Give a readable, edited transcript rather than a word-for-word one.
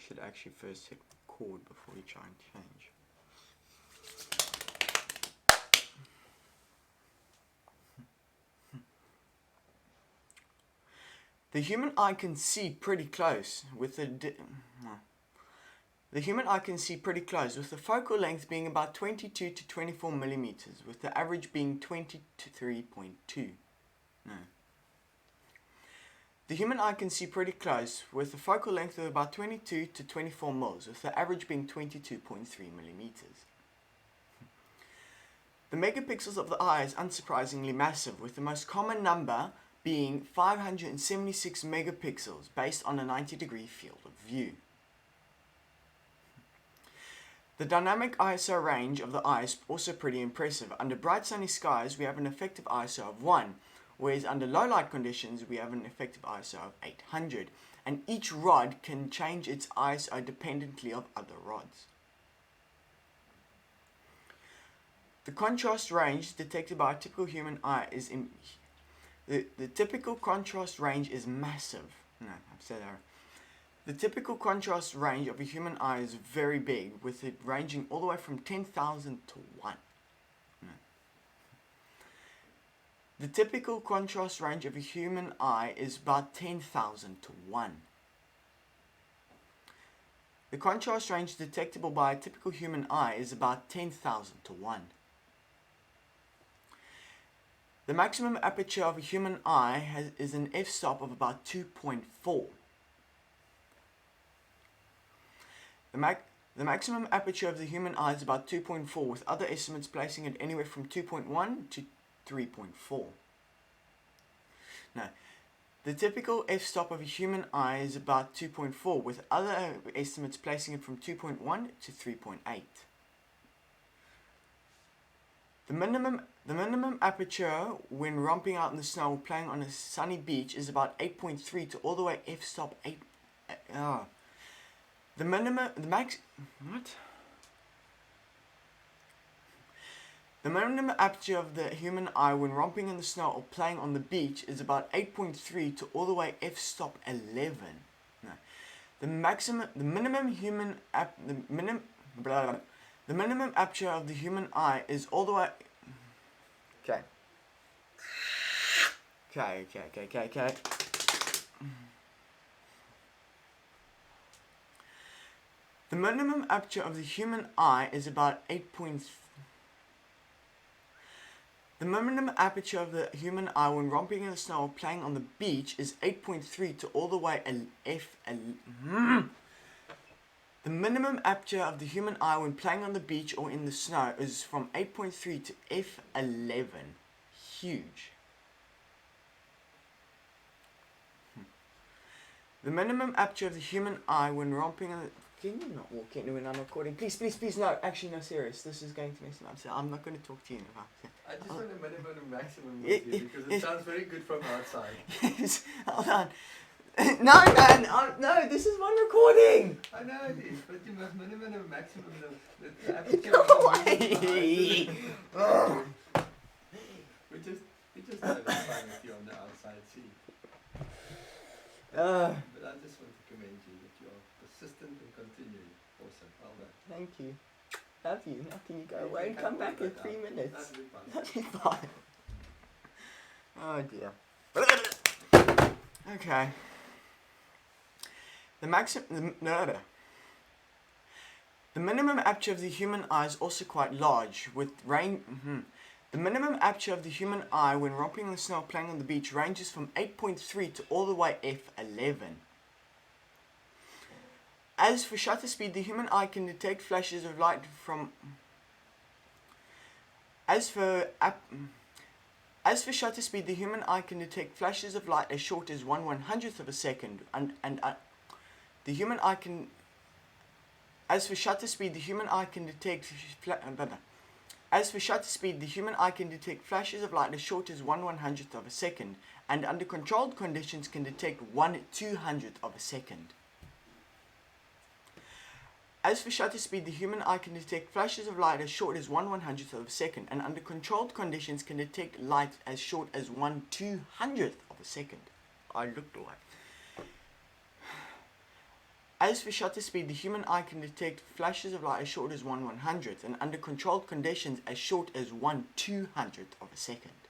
should actually first hit record before you try and change. The human eye can see pretty close with the human eye can see pretty close with the focal length being about 22 to 24 millimeters, with the average being 20 to 3.2. No. The human eye can see pretty close with a focal length of about 22 to 24 mils, with the average being 22.3 millimeters. The megapixels of the eye is unsurprisingly massive, with the most common number being 576 megapixels based on a 90-degree field of view. The dynamic ISO range of the eye is also pretty impressive. Under bright sunny skies we have an effective ISO of 1, whereas under low light conditions we have an effective ISO of 800, and each rod can change its ISO dependently of other rods. The contrast range detected by a typical human eye is the typical contrast range is massive. No, I've said that. The typical contrast range of a human eye is very big, with it ranging all the way from 10,000 to 1. No. The typical contrast range of a human eye is about 10,000 to 1. The contrast range detectable by a typical human eye is about 10,000 to 1. The maximum aperture of a human eye is an f-stop of about 2.4. The maximum aperture of the human eye is about 2.4, with other estimates placing it anywhere from 2.1 to 3.4. Now, the typical f-stop of a human eye is about 2.4, with other estimates placing it from 2.1 to 3.8. The minimum aperture when romping out in the snow or playing on a sunny beach is about 8.3 to all the way f-stop 8. The minimum aperture of the human eye when romping in the snow or playing on the beach is about 8.3 to all the way f-stop 11. No. The minimum aperture of the human eye is all the way. Okay. The minimum aperture of the human eye is about 8. The minimum aperture of the human eye when romping in the snow or playing on the beach is 8.3 to all the way The minimum aperture of the human eye when playing on the beach or in the snow is from 8.3 to f11. Huge. The minimum aperture of the human eye when romping on the... Can you not walk in when I'm recording? Please, no. Actually, no, serious. This is going to mess me up. So I'm not going to talk to you now. I just want a minimum and maximum with you because it sounds very good from outside. Yes, hold on. No, this is one recording. I know it is, but you must minimum and maximum the Go away. We just had fun with you on the outside scene. But I just want to commend you that you are persistent and continuing. Awesome, well done. Thank you. Love you. Now can you go away and come back in 3 minutes? That'll be fine. Oh dear. Okay. The minimum aperture of the human eye is also quite large, with The minimum aperture of the human eye when romping in the snow or playing on the beach ranges from 8.3 to all the way f11. As for shutter speed, the human eye can detect flashes of light from... As for shutter speed, the human eye can detect flashes of light as short as 1/100th of a second, the human eye can... As for shutter speed, the human eye can detect... As for shutter speed, the human eye can detect flashes of light as short as 1/100th of a second, and under controlled conditions can detect 1/200th of a second. As for shutter speed, the human eye can detect flashes of light as short as 1/100th of a second, and under controlled conditions can detect light as short as 1/200th of a second. I looked away. As for shutter speed, the human eye can detect flashes of light as short as 1/100th and under controlled conditions as short as 1/200th of a second.